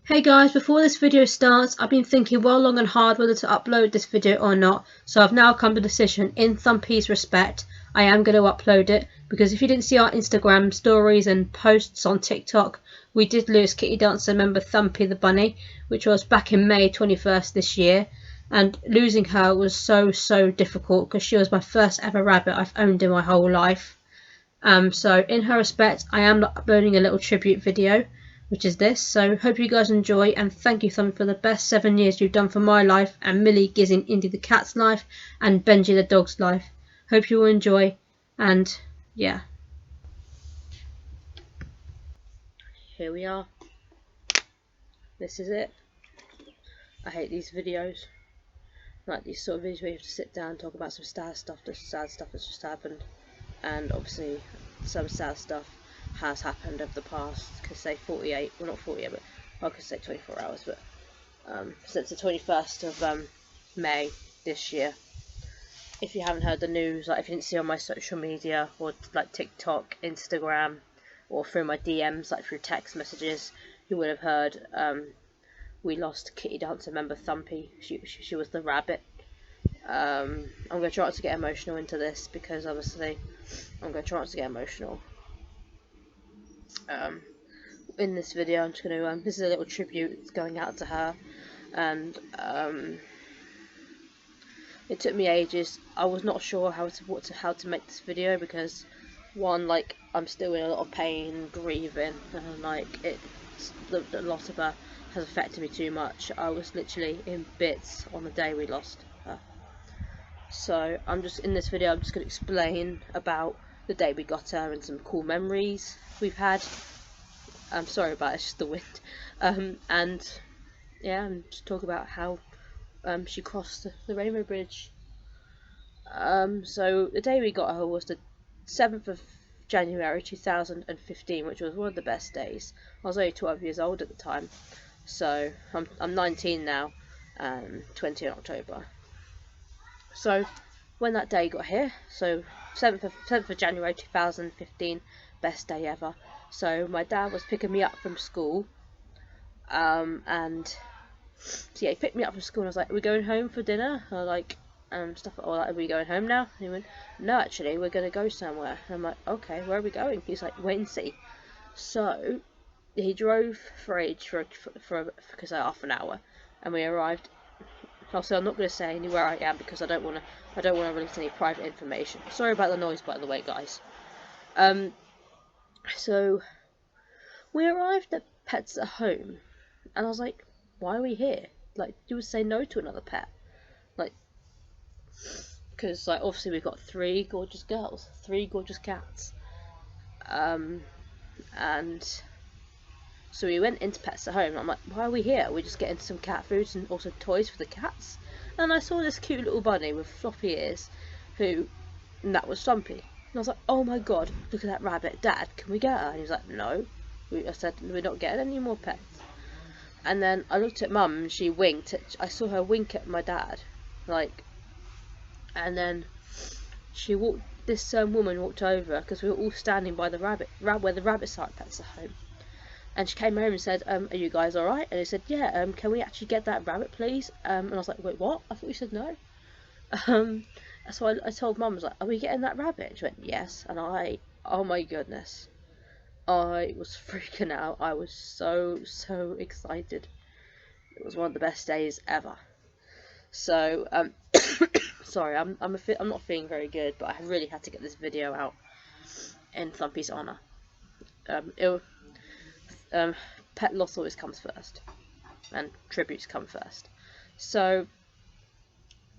Hey guys, before this video starts, I've been thinking well long and hard whether to upload this video or not, so I've now come to the decision, in Thumpy's respect, I am going to upload it, because if you didn't see our Instagram stories and posts on TikTok, we did lose Kitty Dancer member Thumpy the bunny, which was back in May 21st this year, and losing her was so difficult because she was my first ever rabbit I've owned in my whole life. So in her respect, I am uploading a little tribute video, which is this. So hope you guys enjoy, and thank you Thumpy for the best 7 years you've done for my life, and Millie, Gizzy and Indy the cat's life, and Benji the dog's life. Hope you all enjoy, and yeah. Here we are. This is it. I hate these videos. Like these sort of videos where you have to sit down and talk about some sad stuff that's just happened. And obviously some sad stuff has happened over the past, could say 48, well not 48, but I could say 24 hours, but since the 21st of May this year. If you haven't heard the news, like if you didn't see on my social media, or like TikTok, Instagram, or through my DMs, like through text messages, you would have heard we lost Kitty Dancer member Thumpy. She was the rabbit. I'm going to try not to get emotional into this, because obviously I'm going to try not to get emotional. In this video I'm just going to, this is a little tribute going out to her, and it took me ages. I was not sure how to make this video, because one, like, I'm still in a lot of pain, grieving, and like the loss of her has affected me too much. I was literally in bits on the day we lost her. So I'm just, in this video I'm just going to explain about the day we got her and some cool memories we've had. I'm sorry about it, it's just the wind. And yeah, and just talk about how she crossed the Rainbow Bridge. So the day we got her was the 7th of January 2015, which was one of the best days. I was only 12 years old at the time, so I'm 19 now, 20 in October. So when that day got here, so 7th of January 2015, best day ever. So my dad was picking me up from school, and so yeah, he picked me up from school, and I was like, "Are we going home for dinner?" Or like, stuff, or like, "Are we going home now?" And he went, "No, actually, we're gonna go somewhere." And I'm like, "Okay, where are we going?" He's like, "Wait and see." So he drove for half an hour, and we arrived. Also, I'm not going to say anywhere I am, because I don't want to release any private information. Sorry about the noise, by the way, guys. So we arrived at Pets at Home, and I was like, "Why are we here? Like, you would say no to another pet, like, because like obviously we've got 3 gorgeous girls, 3 gorgeous cats, and so we went into Pets at Home, and I'm like, why are we here? We're just getting some cat food and also toys for the cats. And I saw this cute little bunny with floppy ears, and that was Thumpy. And I was like, oh my god, look at that rabbit, Dad, can we get her? And he was like, no. I said, we're not getting any more pets. And then I looked at Mum, and she winked. I saw her wink at my dad, like, and then this woman walked over, because we were all standing by the where the rabbits are at Pets at Home. And she came over and said, "Are you guys alright?" And he said, "Yeah, can we actually get that rabbit, please?" And I was like, "Wait, what? I thought you said no." So I told Mum, I was like, "Are we getting that rabbit?" She went, "Yes." And oh my goodness, I was freaking out. I was so excited. It was one of the best days ever. So, sorry, I'm not feeling very good, but I really had to get this video out in Thumpy's honour. Pet loss always comes first, and tributes come first. So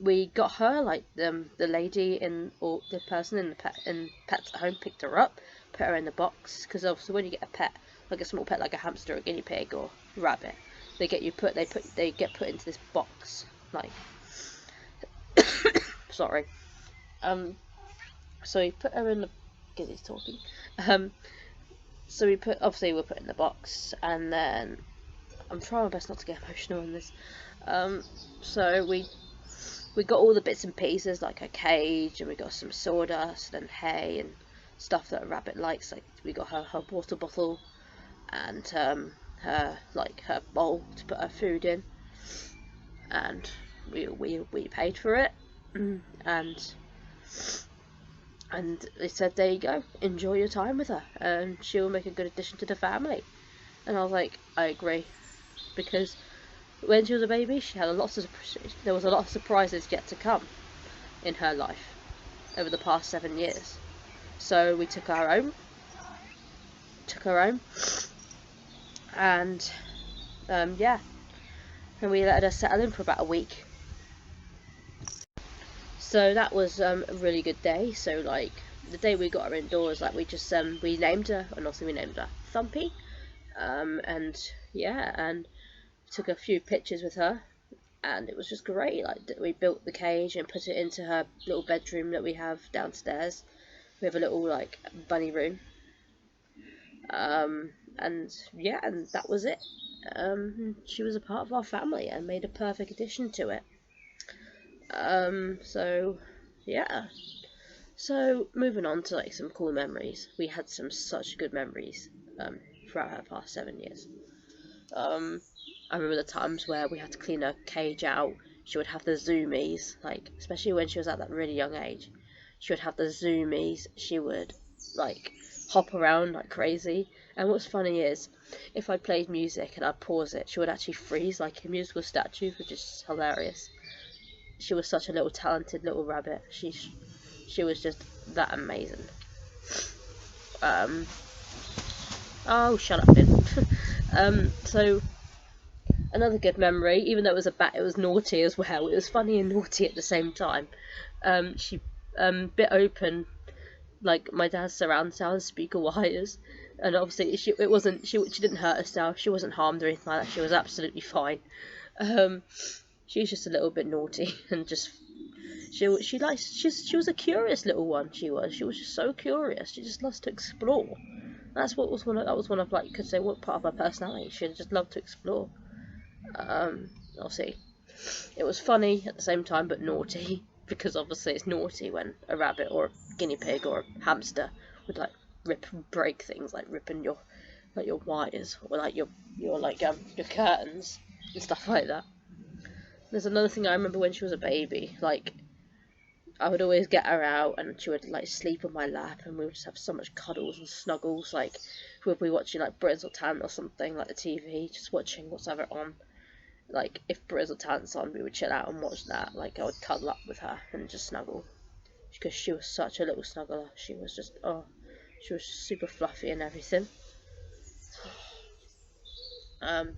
we got her, like, the lady or the person in Pets at Home picked her up, put her in the box, because obviously when you get a pet, like a small pet like a hamster or a guinea pig or rabbit, they get put into this box, like sorry. So we put her in the, because he's talking. So we're put in the box, and then I'm trying my best not to get emotional in this. So we got all the bits and pieces, like a cage, and we got some sawdust and hay and stuff that a rabbit likes. Like we got her water bottle, and her bowl to put her food in, and we paid for it, and they said, there you go, enjoy your time with her, and she'll make a good addition to the family. And I was like, I agree, because when she was a baby, there was a lot of surprises yet to come in her life over the past 7 years. So we took her home, and yeah, and we let her settle in for about a week. So that was a really good day. So like the day we got her indoors, like we just we named her, and also we named her Thumpy, and yeah, and took a few pictures with her, and it was just great. Like we built the cage and put it into her little bedroom that we have downstairs. We have a little like bunny room, and yeah, and that was it. She was a part of our family and made a perfect addition to it. So yeah. So moving on to like some cool memories. We had such good memories throughout her past 7 years. I remember the times where we had to clean her cage out. She would have the zoomies, like especially when she was at that really young age. She would have the zoomies. She would like hop around like crazy. And what's funny is, if I played music and I'd pause it, she would actually freeze like a musical statue, which is hilarious. She was such a little talented little rabbit. She was just that amazing. Oh, shut up, Finn. So another good memory, even though it was it was naughty as well. It was funny and naughty at the same time. She bit open like my dad's surround sound speaker wires, and obviously she didn't hurt herself. She wasn't harmed or anything like that. She was absolutely fine. She was just a little bit naughty and just she was a curious little one. She was just so curious. She just loves to explore. That was one of like, you could say, what part of her personality. She just loved to explore. Obviously, it was funny at the same time, but naughty, because obviously it's naughty when a rabbit or a guinea pig or a hamster would like rip and break things, like ripping your wires or like your curtains and stuff like that. There's another thing I remember when she was a baby, like I would always get her out and she would like sleep on my lap, and we would just have so much cuddles and snuggles. Like we'd be watching like Britain's or something, like the TV, just watching what's ever on. Like if Britain's on, we would chill out and watch that. Like I would cuddle up with her and just snuggle, because she was such a little snuggler. She was just she was super fluffy and everything. I'm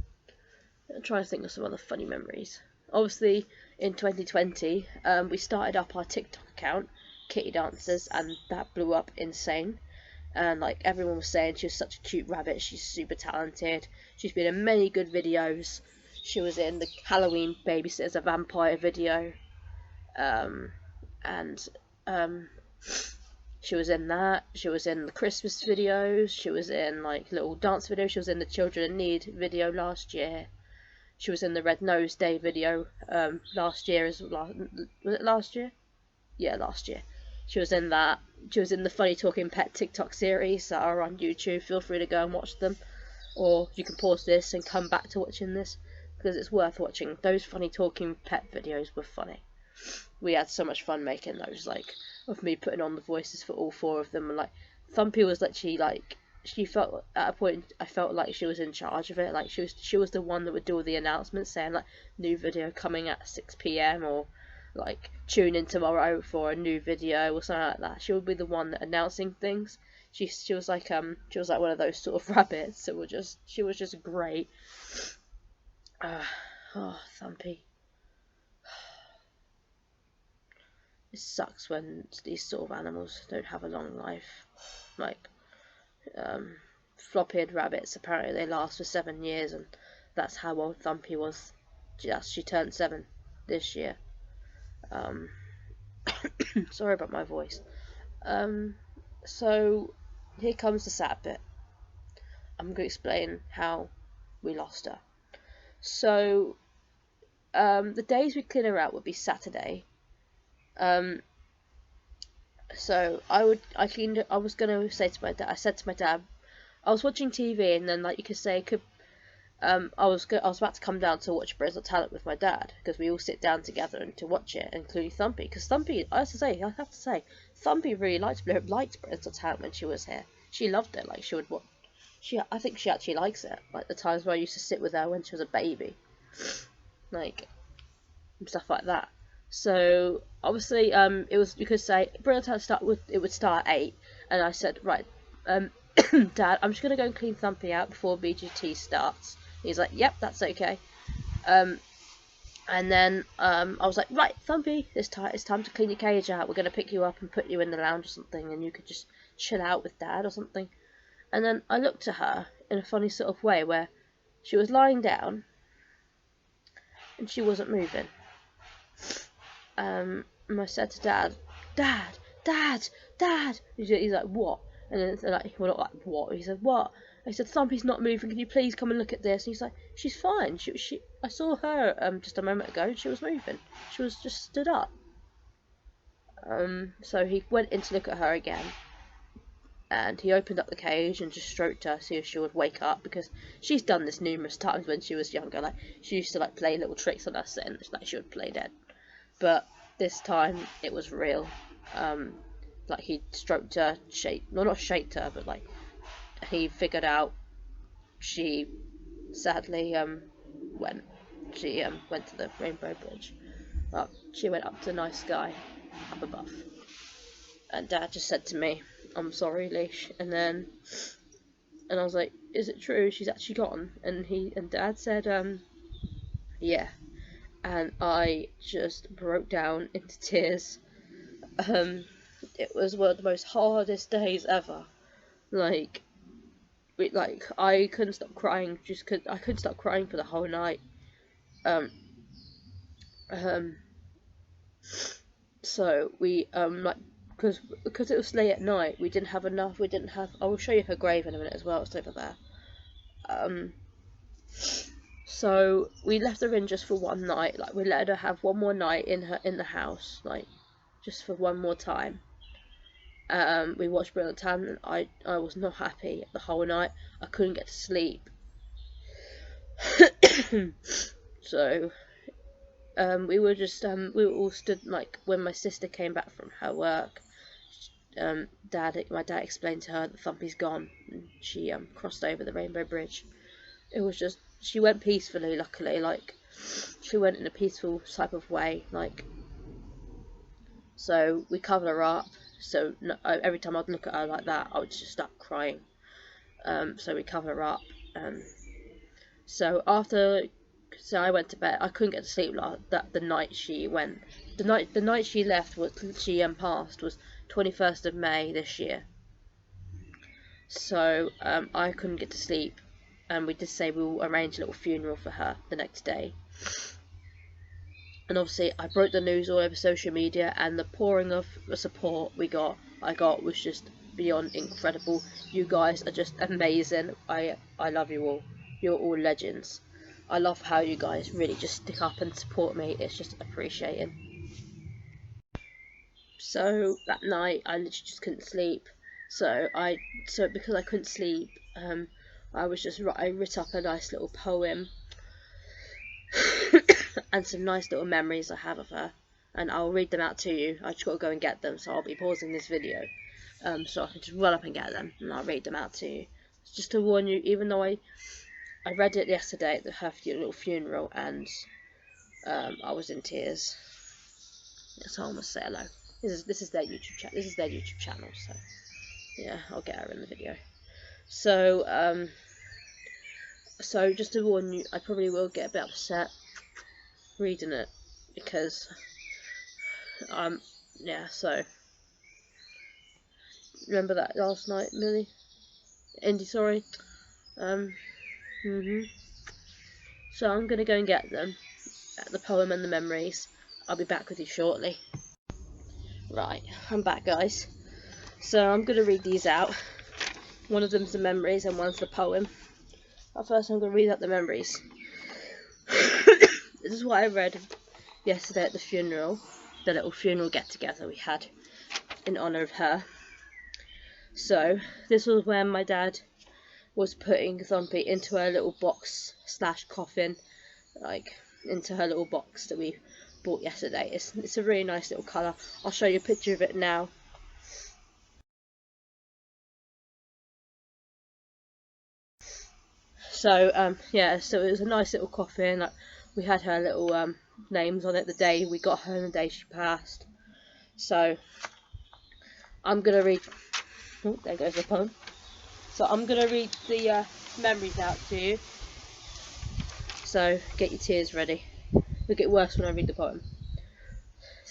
trying to think of some other funny memories. Obviously, in 2020, we started up our TikTok account, Kitty Dancers, and that blew up insane. And like everyone was saying, she was such a cute rabbit. She's super talented. She's been in many good videos. She was in the Halloween Babysitters a Vampire video, and she was in that. She was in the Christmas videos. She was in like little dance videos. She was in the Children in Need video last year. She was in the Red Nose Day video last year was it last year? Yeah, last year. She was in that. She was in the Funny Talking Pet TikTok series that are on YouTube. Feel free to go and watch them, or you can pause this and come back to watching this, because it's worth watching. Those Funny Talking Pet videos were funny. We had so much fun making those, like of me putting on the voices for all 4 of them, and like Thumpy was literally like, she felt at a point, I felt like she was in charge of it. Like she was the one that would do all the announcements, saying like new video coming at 6 p.m. or like tune in tomorrow for a new video or something like that. She would be the one that announcing things. She was like one of those sort of rabbits that were just, she was just great. Thumpy. It sucks when these sort of animals don't have a long life. Like floppy-head rabbits, apparently they last for 7 years, and that's how old Thumpy was. She turned 7 this year. Sorry about my voice. So here comes the sad bit. I'm going to explain how we lost her. So the days we clean her out would be Saturday. So I was going to say to my dad, I said to my dad, I was watching TV, and then like you could say, I was about to come down to watch Britain's Got Talent with my dad, because we all sit down together and to watch it, including Thumpy. Because Thumpy, I have to say, Thumpy really liked Britain's Got Talent when she was here. She loved it. Like, she would watch. I think she actually likes it. Like the times where I used to sit with her when she was a baby, like and stuff like that. So obviously, it was because Britain's Got Talent would start at 8, and I said, right, Dad, I'm just gonna go and clean Thumpy out before BGT starts. He's like, yep, that's okay. And then I was like, right, Thumpy, it's time to clean your cage out. We're gonna pick you up and put you in the lounge or something, and you could just chill out with Dad or something. And then I looked at her in a funny sort of way where she was lying down and she wasn't moving. And I said to Dad, Dad. He's like, what? And then like, well, not like what? He said, what? I said, Thumpy's not moving. Can you please come and look at this? And he's like, she's fine. I saw her just a moment ago and she was moving. She was just stood up. So he went in to look at her again. And he opened up the cage and just stroked her, see if she would wake up, because she's done this numerous times when she was younger. Like, she used to like play little tricks on us, and like she would play dead. But this time it was real. Like he stroked her, not shaked her, but like he figured out she sadly went. She went to the Rainbow Bridge. Well, she went up to the nice sky up above. And Dad just said to me, I'm sorry, Leash. And I was like, is it true? She's actually gone? And Dad said, yeah. And I just broke down into tears. It was one of the most hardest days ever. Like I couldn't stop crying. I couldn't stop crying for the whole night. So we like. Because it was late at night, we didn't have enough. I will show you her grave in a minute as well. It's over there. So we left her in just for one night. Like, we let her have one more night in the house, like just for one more time. We watched Brilliant Tan, and I was not happy the whole night. I couldn't get to sleep. So we were all stood, like, when my sister came back from her work. My dad explained to her that Thumpy's gone, and she crossed over the Rainbow Bridge. It was just, she went peacefully, luckily. Like, she went in a peaceful type of way, like. So we covered her up. So every time I'd look at her like that, I would just start crying. So we covered her up. So I went to bed. I couldn't get to sleep the night she went. The night she left passed was 21st of May this year. So I couldn't get to sleep, and we did say we will arrange a little funeral for her the next day. And obviously I broke the news all over social media, and the pouring of support I got was just beyond incredible. You guys are just amazing. I love you all. You're all legends. I love how you guys really just stick up and support me. It's just appreciated. So that night I literally just couldn't sleep. So because I couldn't sleep, I writ up a nice little poem and some nice little memories I have of her, and I'll read them out to you. I just got to go and get them, so I'll be pausing this video, so I can just run up and get them, and I'll read them out to you. Just to warn you, even though I read it yesterday at her little funeral, and I was in tears. So I must say hello. This is their YouTube chat. This is their YouTube channel. So yeah, I'll get her in the video. So so just to warn you, I probably will get a bit upset reading it, because yeah. So remember that last night, Millie? Indy, sorry. So I'm gonna go and get them, the poem and the memories. I'll be back with you shortly. Right, I'm back, guys. So I'm gonna read these out. One of them's the memories and one's the poem. But first I'm gonna read out the memories. This is what I read yesterday at the funeral, the little funeral get-together we had in honour of her. So this was when my dad was putting Thumpy into her little box slash coffin, like into her little box that we bought yesterday. It's a really nice little colour. I'll show you a picture of it now. So yeah, so it was a nice little coffin. Like, we had her little names on it the day we got her and the day she passed. So I'm gonna read. Oh, there goes the poem. So I'm gonna read the memories out to you. So get your tears ready. It'll get worse when I read the poem.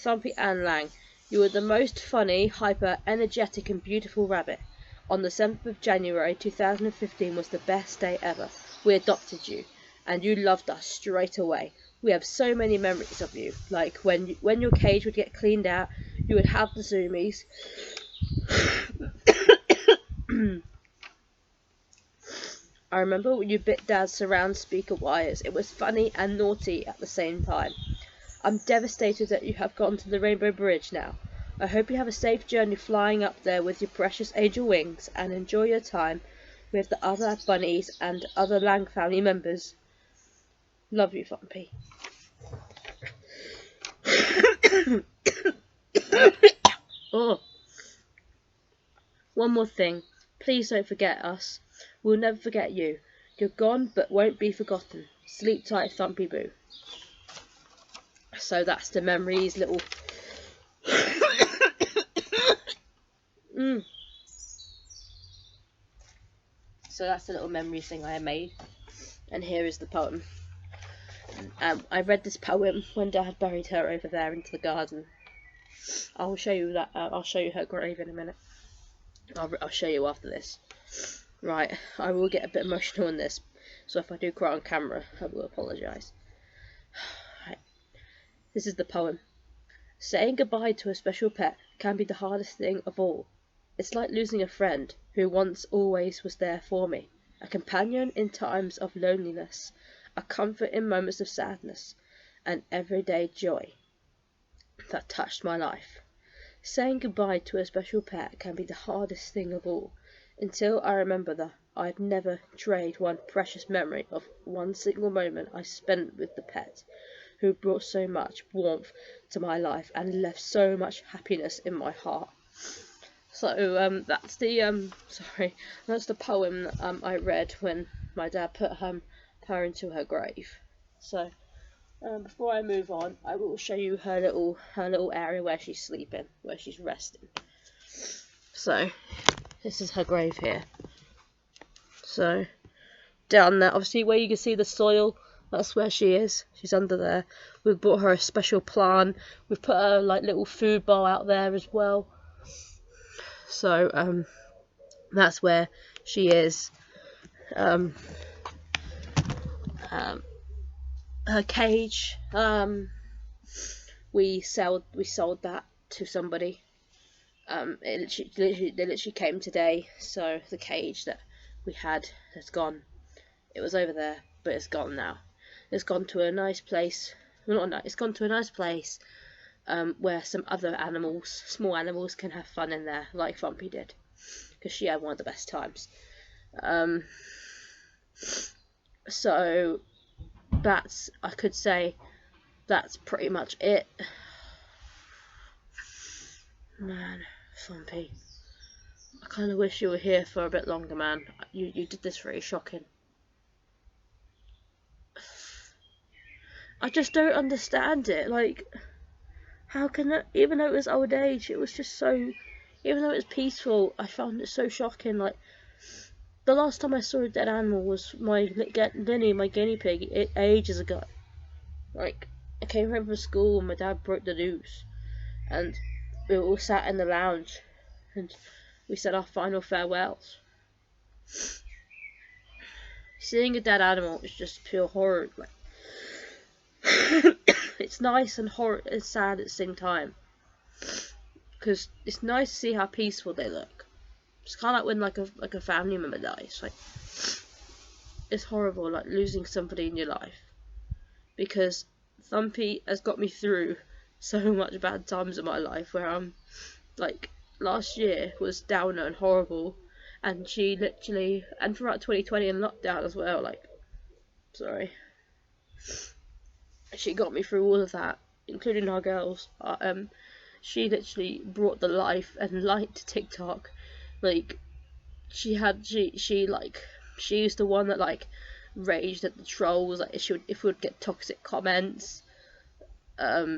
Thumpy Ann Lang, you were the most funny, hyper, energetic and beautiful rabbit. On the 7th of January 2015 was the best day ever. We adopted you, and you loved us straight away. We have so many memories of you, like when your cage would get cleaned out, you would have the zoomies. I remember when you bit Dad's surround speaker wires. It was funny and naughty at the same time. I'm devastated that you have gone to the Rainbow Bridge now. I hope you have a safe journey flying up there with your precious angel wings, and enjoy your time with the other bunnies and other Lang family members. Love you, Thumpy. Oh, one more thing. Please don't forget us. We'll never forget you. You're gone, but won't be forgotten. Sleep tight, Thumpy Boo. So that's the memories, little. So that's the little memory thing I made. And here is the poem. I read this poem when Dad buried her over there into the garden. I'll show you that. I'll show you her grave in a minute. I'll show you after this. Right, I will get a bit emotional in this, so if I do cry on camera, I will apologise. Right. This is the poem. Saying goodbye to a special pet can be the hardest thing of all. It's like losing a friend who once always was there for me, a companion in times of loneliness, a comfort in moments of sadness, an everyday joy that touched my life. Saying goodbye to a special pet can be the hardest thing of all. Until I remember that I'd never trade one precious memory of one single moment I spent with the pet, who brought so much warmth to my life and left so much happiness in my heart. So that's the poem that I read when my dad put her into her grave. So before I move on, I will show you her little area where she's sleeping, where she's resting. So this is her grave here. So down there, obviously where you can see the soil, that's where she is. She's under there. We've bought her a special plant. We've put her like little food bowl out there as well. So that's where she is. Her cage. We sold that to somebody. They literally came today. So the cage that we had has gone. It was over there, but it's gone now. It's gone to a nice place. Well, it's gone to a nice place where some other animals, small animals, can have fun in there, like Thumpy did, because she had one of the best times. So I could say that's pretty much it. Man, Thumpy, I kind of wish you were here for a bit longer, man. You did this very shocking. I just don't understand it. Like, how can it, even though it was old age, it was just so, even though it was peaceful, I found it so shocking. Like, the last time I saw a dead animal was my Linny, my guinea pig, ages ago. Like, I came home from school and my dad broke the news, and we all sat in the lounge, and we said our final farewells. Seeing a dead animal is just pure horror. Like, it's nice and it's sad at the same time, because it's nice to see how peaceful they look. It's kind of like when like a family member dies. Like, it's horrible, like losing somebody in your life, because Thumpy has got me through so much bad times in my life, where I'm like, last year was downer and horrible, and she literally, and throughout 2020 and lockdown as well, like, sorry, she got me through all of that, including our girls. She literally brought the life and light to TikTok. Like, she was the one that like raged at the trolls. Like, if we would get toxic comments,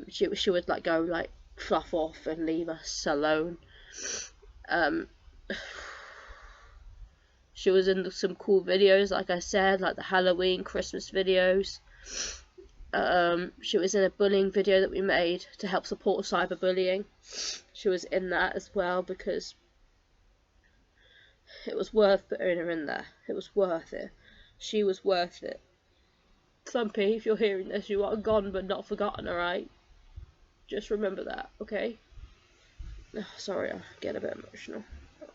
she would like go like fluff off and leave us alone. She was in some cool videos, like I said, like the Halloween, Christmas videos. She was in a bullying video that we made to help support cyberbullying. She was in that as well because it was worth putting her in there. It was worth it. She was worth it. Thumpy, if you're hearing this, you are gone but not forgotten, alright? Just remember that, okay? Oh, sorry, I get a bit emotional.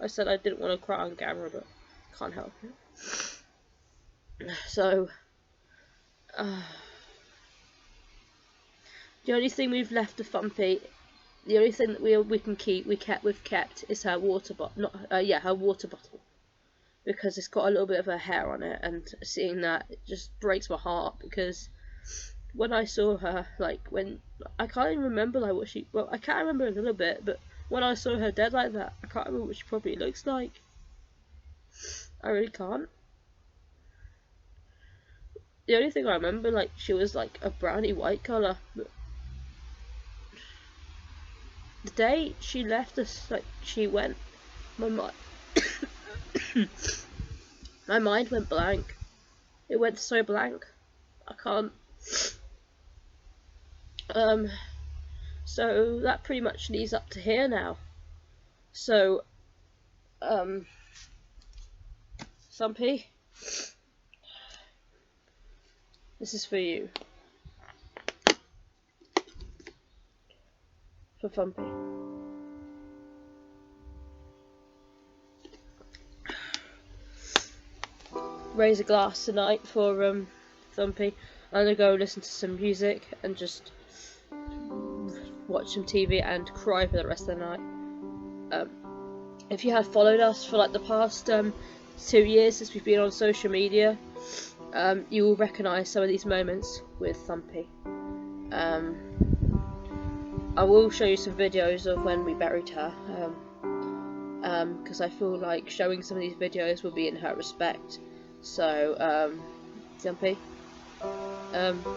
I said I didn't want to cry on camera, but can't help it. So, the only thing we've left of Thumpy, the only thing that we've kept is her water bottle. Her water bottle, because it's got a little bit of her hair on it, and seeing that, it just breaks my heart. Because when I saw her, like, I can't even remember like I can't remember a little bit, but when I saw her dead like that, I can't remember what she probably looks like. I really can't. The only thing I remember, like, she was like a browny white colour. But the day she left us, like, she went, my mind went blank. It went so blank. I can't. So that pretty much leads up to here now. So, Thumpy, this is for you. For Thumpy. Raise a glass tonight for Thumpy. I'm gonna go listen to some music and just watch some TV and cry for the rest of the night. If you have followed us for like the past 2 years since we've been on social media, you will recognise some of these moments with Thumpy. I will show you some videos of when we buried her, because I feel like showing some of these videos will be in her respect. So, Thumpy,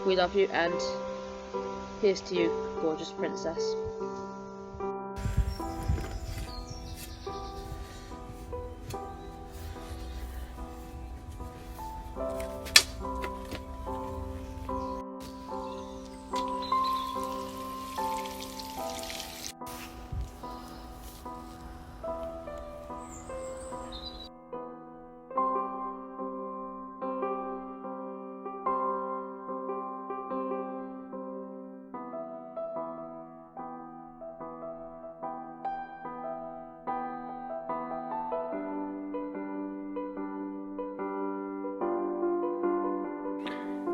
we love you, and here's to you, gorgeous princess.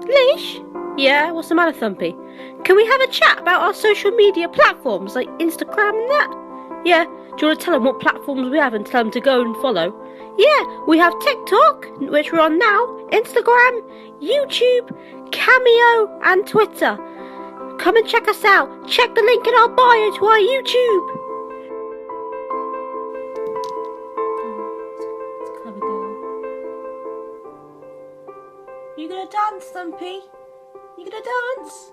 Leash? Yeah, what's the matter, Thumpy? Can we have a chat about our social media platforms, like Instagram and that? Yeah, do you want to tell them what platforms we have and tell them to go and follow? Yeah, we have TikTok, which we're on now, Instagram, YouTube, Cameo, and Twitter. Come and check us out. Check the link in our bio to our YouTube. It's a clever girl. You gonna dance, Thumpy? You gonna dance?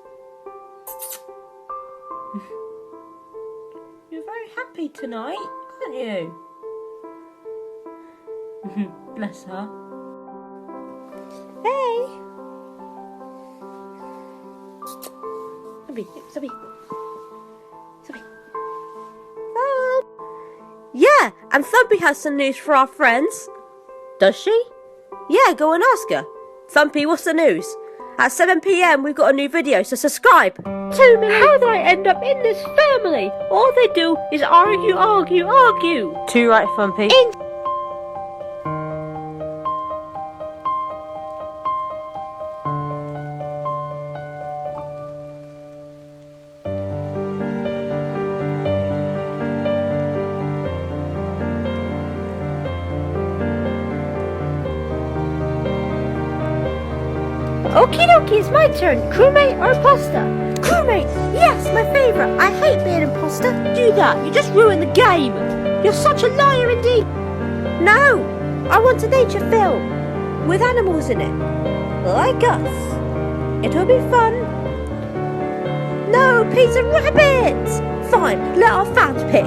You're very happy tonight, aren't you? Bless her. Hey! Thumpy. Yeah, and Thumpy has some news for our friends. Does she? Yeah, go and ask her. Thumpy, what's the news? At 7 PM we've got a new video, so subscribe. 2 minutes. How did I end up in this family? All they do is argue. 2 right, Thumpy. Okie dokie, it's my turn. Crewmate or imposter? Crewmate, yes, my favourite. I hate being imposter. Do that, you just ruined the game. You're such a liar indeed. No, I want a nature film with animals in it, like us. It'll be fun. No, Peter Rabbit. Fine, let our fans pick.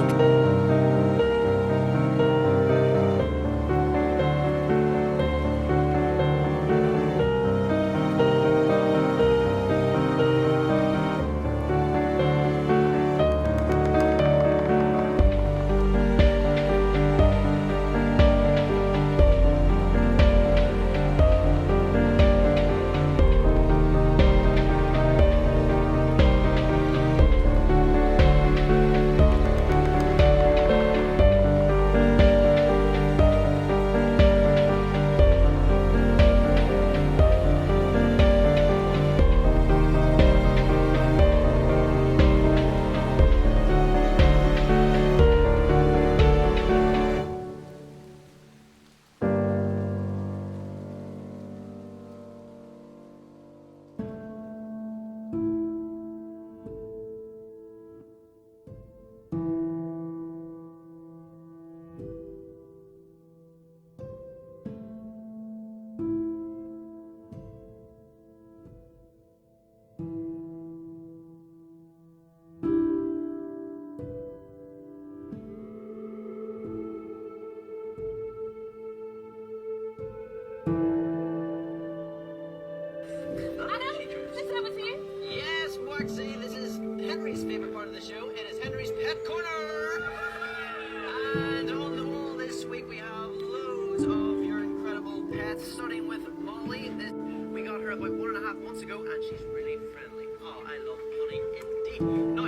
This is Henry's favourite part of the show. It is Henry's Pet Corner! And on the wall this week we have loads of your incredible pets, starting with Molly. We got her about 1.5 months ago and she's really friendly. Oh, I love Honey indeed. Now,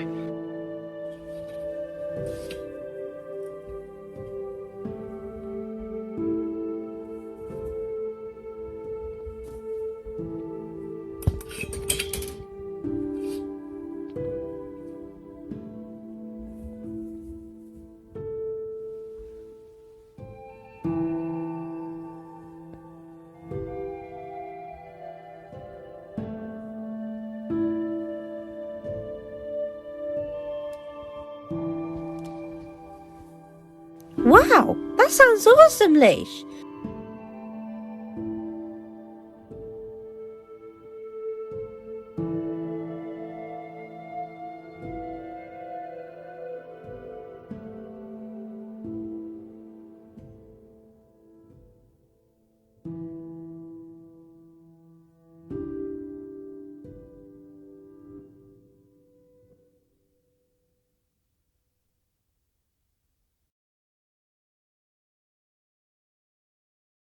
Wow, that sounds awesome, Leish.